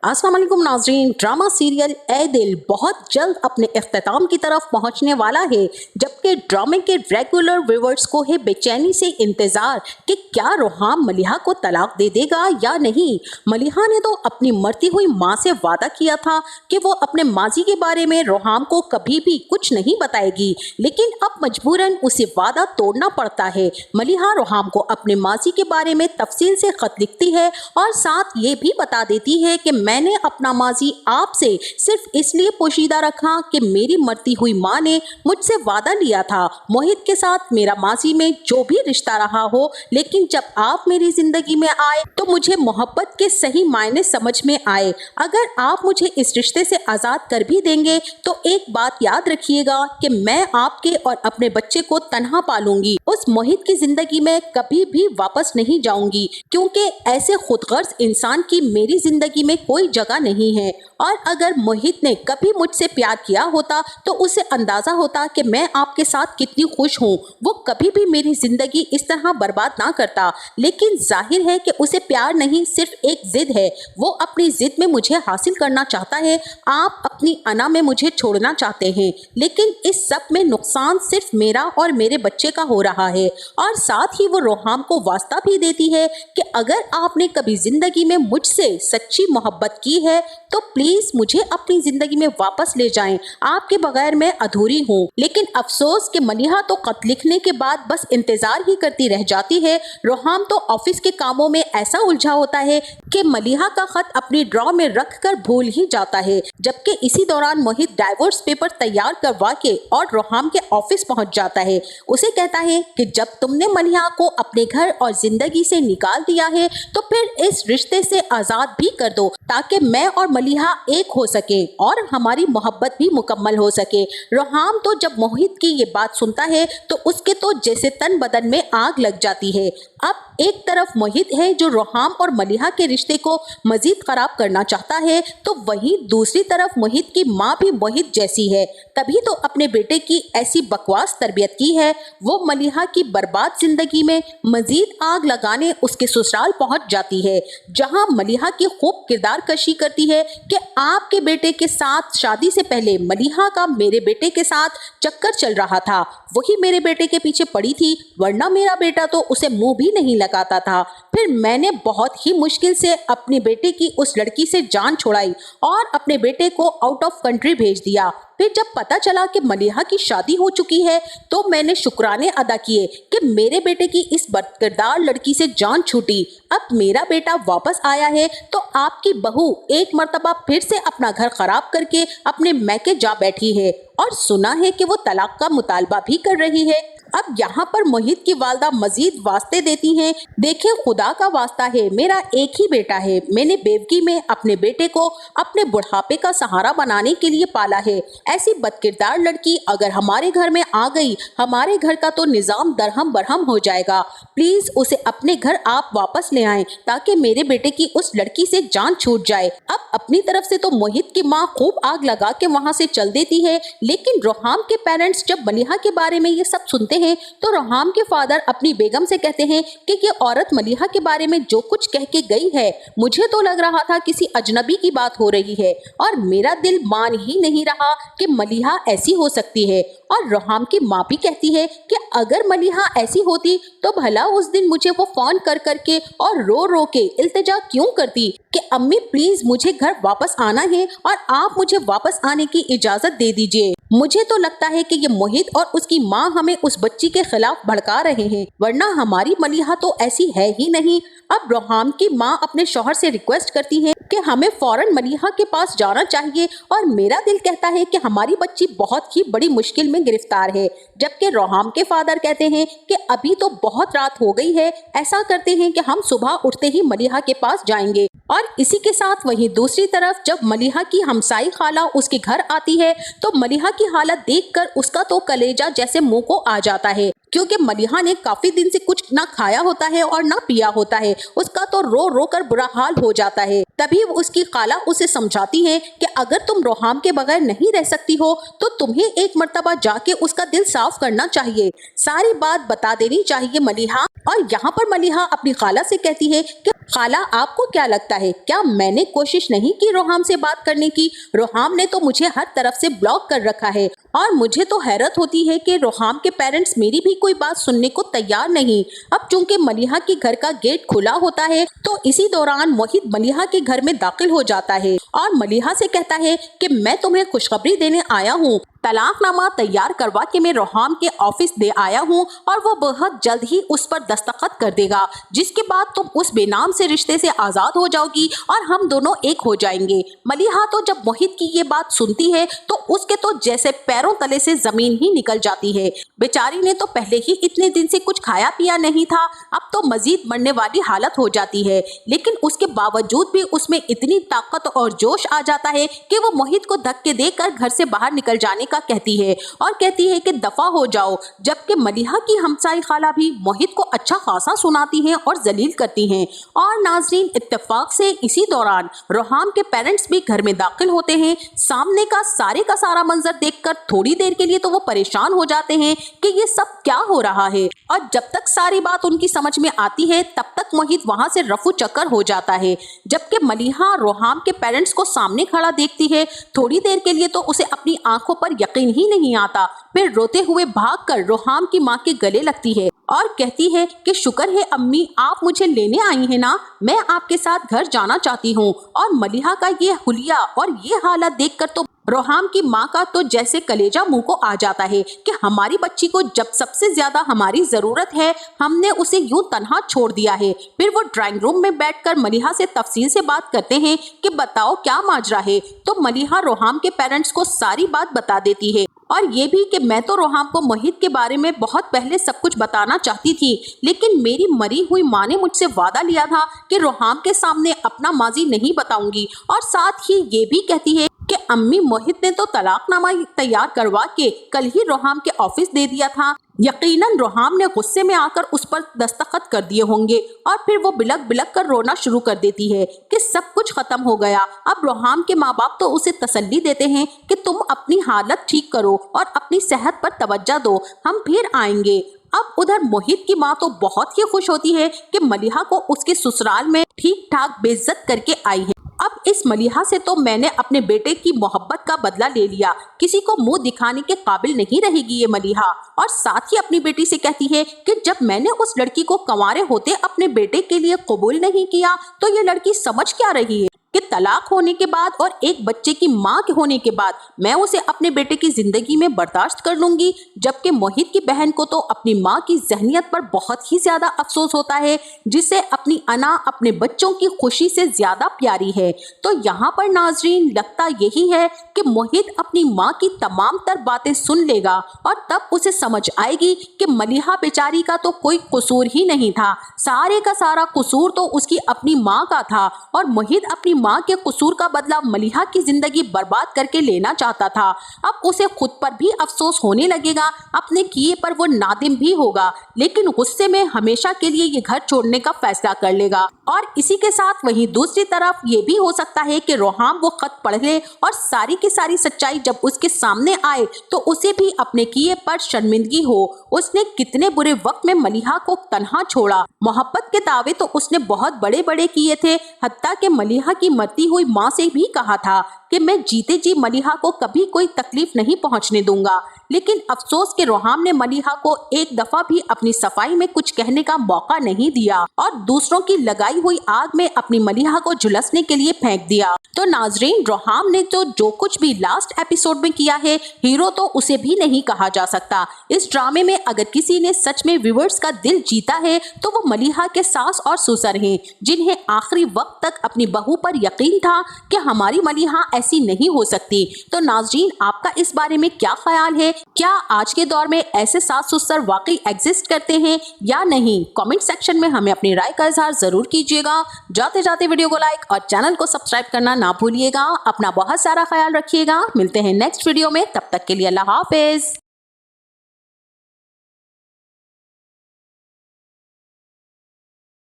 अस्सलाम वालेकुम नाज़रीन। ड्रामा सीरियल ए दिल बहुत जल्द अपने इख्तिताम की तरफ पहुंचने वाला है, जबकि ड्रामे के रेगुलर व्यूअर्स को है बेचैनी से इंतज़ार कि क्या रोहाम मलिहा को तलाक दे देगा या नहीं। मलिहा ने तो अपनी मरती हुई मां से वादा किया था कि वो अपने माजी के बारे में रोहाम को कभी भी कुछ नहीं बताएगी, लेकिन अब मजबूरन उसे वादा तोड़ना पड़ता है। मलिहा रोहाम को अपने माजी के बारे में तफसील से खत लिखती है और साथ ये भी बता देती है कि मैंने अपना माजी आपसे सिर्फ इसलिए पोशीदा रखा कि मेरी मरती हुई माँ ने मुझसे वादा लिया था मोहित के साथ मेरा माजी में जो भी रिश्ता रहा हो, लेकिन जब आप मेरी जिंदगी में आए तो मुझे मोहब्बत के सही मायने समझ में आए। अगर आप मुझे इस रिश्ते से आज़ाद कर भी देंगे तो एक बात याद रखिएगा कि मैं आपके और अपने बच्चे को तन्हा पालूंगी। उस मोहित की जिंदगी में कभी भी वापस नहीं जाऊंगी, क्योंकि ऐसे खुदगर्ज इंसान की मेरी जिंदगी में कोई जगह नहीं है। और अगर मोहित ने कभी मुझसे प्यार किया होता तो उसे अंदाजा होता कि मैं आपके साथ कितनी खुश हूँ। वो कभी भी मेरी जिंदगी इस तरह बर्बाद ना करता, लेकिन जाहिर है कि उसे प्यार नहीं, सिर्फ एक जिद है। वो अपनी जिद में मुझे हासिल करना चाहता है। आप अपनी अना में मुझे छोड़ना चाहते हैं, लेकिन इस सब में नुकसान सिर्फ मेरा और मेरे बच्चे का हो रहा है। और साथ ही वो रोहाम को वास्ता भी देती है कि अगर आपने कभी जिंदगी में मुझसे सच्ची मोहब्बत की है तो प्लीज मुझे अपनी जिंदगी में वापस ले जाएं। आपके बगैर मैं अधूरी हूँ। लेकिन अफसोस कि मलिहा तो खत लिखने के बाद बस इंतजार ही करती रह जाती है। रोहाम तो ऑफिस के कामों में ऐसा उलझा होता है कि मलिहा का खत अपनी ड्रॉ में रख कर भूल ही जाता है। जबकि इसी दौरान मोहित डाइवोर्स पेपर तैयार करवा के और रोहाम के ऑफिस पहुंच जाता है। उसे कहता है कि जब तुमने मलिहा को अपने घर और जिंदगी से निकाल दिया है तो फिर इस रिश्ते से आजाद भी कर दो, ताकि मैं और मलिहा एक हो सके और हमारी मोहब्बत भी मुकम्मल हो सके। रोहाम तो जब मोहित की ये बात सुनता है तो उसके तो जैसे तन बदन में आग लग जाती है। अब एक तरफ मोहित है जो रोहाम और मलिहा के रिश्ते को मजीद खराब करना चाहता है, तो वहीं दूसरी तरफ मोहित की माँ भी मोहित जैसी है, तभी तो अपने बेटे की ऐसी बकवास तरबियत की है। वो मलिहा की बर्बाद जिंदगी में मजीद आग लगाने उसके ससुराल पहुंच जाती है, जहां मलिहा की खूब किरदार कशी करती है कि आपके बेटे के साथ शादी से पहले मलिहा का मेरे बेटे के साथ चक्कर चल रहा था, वही मेरे बेटे के पीछे पड़ी थी, वरना मेरा बेटा तो उसे मुंह भी नहीं लगाता था। फिर मैंने बहुत ही मुश्किल से अपने बेटे की उस लड़की से जान छुड़ाई और अपने बेटे को आउट ऑफ कंट्री भेज दिया। फिर जब पता चला कि मलिहा की शादी हो चुकी है तो मैंने शुक्राने अदा किए कि मेरे बेटे की इस बदकिरदार लड़की से जान छूटी। अब मेरा बेटा वापस आया है तो आपकी बहू एक मर्तबा फिर से अपना घर खराब करके अपने मैके जा बैठी है और सुना है कि वो तलाक का मुतालबा भी कर रही है। अब यहाँ पर मोहित की वालदा मजीद वास्ते देती हैं, देखे खुदा का वास्ता है, मेरा एक ही बेटा है, मैंने बेवकी में अपने बेटे को अपने बुढ़ापे का सहारा बनाने के लिए पाला है। ऐसी बदकिरदार लड़की अगर हमारे घर में आ गई, हमारे घर का तो निज़ाम दरहम बरहम हो जाएगा। प्लीज उसे अपने घर आप वापस ले आएं ताकि मेरे बेटे की उस लड़की से जान छूट जाए। अब अपनी तरफ से तो मोहित की माँ खूब आग लगा के वहाँ से चल देती है, लेकिन रोहाम के पेरेंट्स जब मलिहा के बारे में ये सब सुनते हैं तो रोहाम के फादर अपनी बेगम से कहते हैं कि ये औरत मलिहा के बारे में जो कुछ कह के गई है, मुझे तो लग रहा था किसी अजनबी की बात हो रही है और मेरा दिल मान ही नहीं रहा कि मलिहा ऐसी हो सकती है। और रोहाम की माँ भी कहती है कि अगर मलिहा ऐसी होती तो भला उस दिन मुझे वो फोन कर करके और रो रो के इल्तिजा क्यों करती कि अम्मी प्लीज मुझे घर वापस आना है और आप मुझे वापस आने की इजाजत दे दीजिए। मुझे तो लगता है कि ये मोहित और उसकी माँ हमें उस बच्ची के खिलाफ भड़का रहे हैं, वरना हमारी मलिहा तो ऐसी है ही नहीं। अब रोहाम की माँ अपने शौहर से रिक्वेस्ट करती है कि हमें फौरन मलिहा के पास जाना चाहिए और मेरा दिल कहता है कि हमारी बच्ची बहुत ही बड़ी मुश्किल में गिरफ्तार है। जबकि रोहाम के फादर कहते हैं कि अभी तो बहुत रात हो गई है, ऐसा करते हैं कि हम सुबह उठते ही मलिहा के पास जाएंगे। और इसी के साथ वहीं दूसरी तरफ जब मलिहा की हमसाई खाला उसके घर आती है तो मलिहा की हालत देखकर उसका तो कलेजा जैसे मुंह को आ जाता है क्योंकि मलिहा ने काफी दिन से कुछ ना खाया होता है और ना पिया होता है। उसका तो रो रो कर बुरा हाल हो जाता है। तभी उसकी खाला उसे समझाती है कि अगर तुम रोहाम के बगैर नहीं रह सकती हो तो तुम्हें एक मर्तबा जाके उसका दिल साफ करना चाहिए, सारी बात बता देनी चाहिए मलिहा। और यहाँ पर मलिहा अपनी खाला से कहती है कि खाला आपको क्या लगता है, क्या मैंने कोशिश नहीं की रोहाम से बात करने की? रोहाम ने तो मुझे हर तरफ से ब्लॉक कर रखा है और मुझे तो हैरत होती है कि रोहाम के पेरेंट्स मेरी भी कोई बात सुनने को तैयार नहीं। अब चूंकि मलिहा के घर का गेट खुला होता है तो इसी दौरान मोहित मलिहा के घर में दाखिल हो जाता है और मलिहा से कहता है कि मैं तुम्हें खुशखबरी देने आया हूँ, तलाकनामा तैयार करवा के मैं रोहाम के ऑफिस दे आया हूँ और वो बहुत जल्द ही उस पर दस्तखत कर देगा, जिसके बाद तुम उस बेनाम से रिश्ते से आजाद हो जाओगी और हम दोनों एक हो जाएंगे। मलिहा तो जब मोहित की ये बात सुनती है तो उसके तो जैसे पैरों तले से जमीन ही निकल जाती है। बेचारी ने तो पहले ही इतने दिन से कुछ खाया पिया नहीं था, अब तो मजीद मरने वाली हालत हो जाती है। लेकिन उसके बावजूद भी उसमें इतनी ताकत और जोश आ जाता है कि वो मोहित को धक्के देकर घर से बाहर निकल जाने का कहती है और कहती है कि दफा हो जाओ। जबकि मलिहा की हमसाई खाला भी मोहित को अच्छा खासा सुनाती हैं और जलील करती हैं। और नाजरीन, इत्तेफाक से इसी दौरान रोहाम के पेरेंट्स भी घर में दाखिल होते हैं। सामने का सारा मंजर देखकर थोड़ी देर के लिए तो वो परेशान हो जाते हैं कि ये सब क्या हो रहा है, और जब तक सारी बात उनकी समझ में आती है तब तक मोहित वहां से रफू चक्कर हो जाता है। जबकि मलिहा रोहाम के पेरेंट्स को सामने खड़ा देखती है, थोड़ी देर के लिए तो उसे अपनी आंखों पर यकीन ही नहीं आता। फिर रोते हुए भागकर रोहाम की माँ के गले लगती है और कहती है कि शुक्र है अम्मी आप मुझे लेने आई हैं ना, मैं आपके साथ घर जाना चाहती हूँ। और मलिहा का ये हुलिया और ये हालत देखकर तो रोहाम की माँ का तो जैसे कलेजा मुंह को आ जाता है कि हमारी बच्ची को जब सबसे ज्यादा हमारी जरूरत है हमने उसे यूं तन्हा छोड़ दिया है। फिर वो ड्राइंग रूम में बैठकर मलिहा से तफसील से बात करते हैं कि बताओ क्या माजरा है। तो मलिहा रोहाम के पेरेंट्स को सारी बात बता देती है और ये भी कि मैं तो रोहाम को मोहित के बारे में बहुत पहले सब कुछ बताना चाहती थी, लेकिन मेरी मरी हुई माँ ने मुझसे वादा लिया था कि रोहाम के सामने अपना माजी नहीं बताऊंगी। और साथ ही ये भी कहती है कि अम्मी मोहित ने तो तलाकनामा तैयार करवा के कल ही रोहाम के ऑफिस दे दिया था, यकीनन रोहाम ने गुस्से में आकर उस पर दस्तखत कर दिए होंगे। और फिर वो बिलक बिलक कर रोना शुरू कर देती है कि सब कुछ खत्म हो गया। अब रोहाम के माँ बाप तो उसे तसल्ली देते हैं कि तुम अपनी हालत ठीक करो और अपनी सेहत पर तवज्जो दो, हम फिर आएंगे। अब उधर मोहित की माँ तो बहुत ही खुश होती है कि मलिहा को उसके ससुराल में ठीक ठाक बेइज्जत करके आई है। अब इस मलिहा से तो मैंने अपने बेटे की मोहब्बत का बदला ले लिया, किसी को मुंह दिखाने के काबिल नहीं रहेगी ये मलिहा। और साथ ही अपनी बेटी से कहती है कि जब मैंने उस लड़की को कंवारे होते अपने बेटे के लिए कबूल नहीं किया तो ये लड़की समझ क्या रही है कि तलाक होने के बाद और एक बच्चे की माँ के होने के बाद मैं उसे अपने बेटे की जिंदगी में बर्दाश्त कर लूंगी। जबकि मोहित की बहन को तो अपनी माँ की जहनियत पर बहुत ही ज्यादा अफसोस होता है, जिसे अपनी अना अपने बच्चों की खुशी से ज्यादा प्यारी है। तो यहाँ पर नाजरीन लगता यही है कि मोहित अपनी माँ की तमाम तर बातें सुन लेगा और तब उसे समझ आएगी कि मलिहा बेचारी का तो कोई कसूर ही नहीं था, सारे का सारा कसूर तो उसकी अपनी माँ का था और मोहित अपनी माँ के कसूर का बदला मलिहा की जिंदगी बर्बाद करके लेना चाहता था। अब उसे खुद पर भी अफसोस होने लगेगा, अपने किए पर वो नादिम भी होगा, लेकिन गुस्से में हमेशा के लिए ये घर छोड़ने का फैसला कर लेगा। और इसी के साथ वहीं दूसरी तरफ ये भी हो सकता है कि रोहाम वो खत पढ़ ले और सारी की सारी सच्चाई जब उसके सामने आए तो उसे भी अपने किए पर शर्मिंदगी हो। उसने कितने बुरे वक्त में मलिहा को तन्हा छोड़ा, मोहब्बत के दावे तो उसने बहुत बड़े बड़े किए थे, हत्ता के मलिहा की मरती हुई माँ से भी कहा था कि मैं जीते जी मलिहा को कभी कोई तकलीफ नहीं पहुंचने दूंगा। लेकिन अफसोस के रोहाम ने मलिहा को एक दफा भी अपनी सफाई में कुछ कहने का मौका नहीं दिया और दूसरों की लगाई हुई आग में अपनी मलिहा को झुलसने के लिए फेंक दिया। तो नाजरीन, रोहाम ने तो जो कुछ भी लास्ट एपिसोड में किया है, हीरो तो उसे भी नहीं कहा जा सकता। इस ड्रामे में अगर किसी ने सच में व्यूअर्स का दिल जीता है तो वो मलिहा के सास और ससुर हैं, जिन्हें आखिरी वक्त तक अपनी बहू पर यकीन था कि हमारी मलिहा ऐसी नहीं हो सकती। तो नाजरीन, आपका इस बारे में क्या ख्याल है? क्या आज के दौर में ऐसे सास ससुर वाकई एग्जिस्ट करते हैं या नहीं? कमेंट सेक्शन में हमें अपनी राय का इजहार जरूर कीजिएगा। जाते जाते वीडियो को लाइक और चैनल को सब्सक्राइब करना ना भूलिएगा। अपना बहुत सारा ख्याल रखिएगा। मिलते हैं नेक्स्ट वीडियो में, तब तक के लिए अल्लाह हाफिज।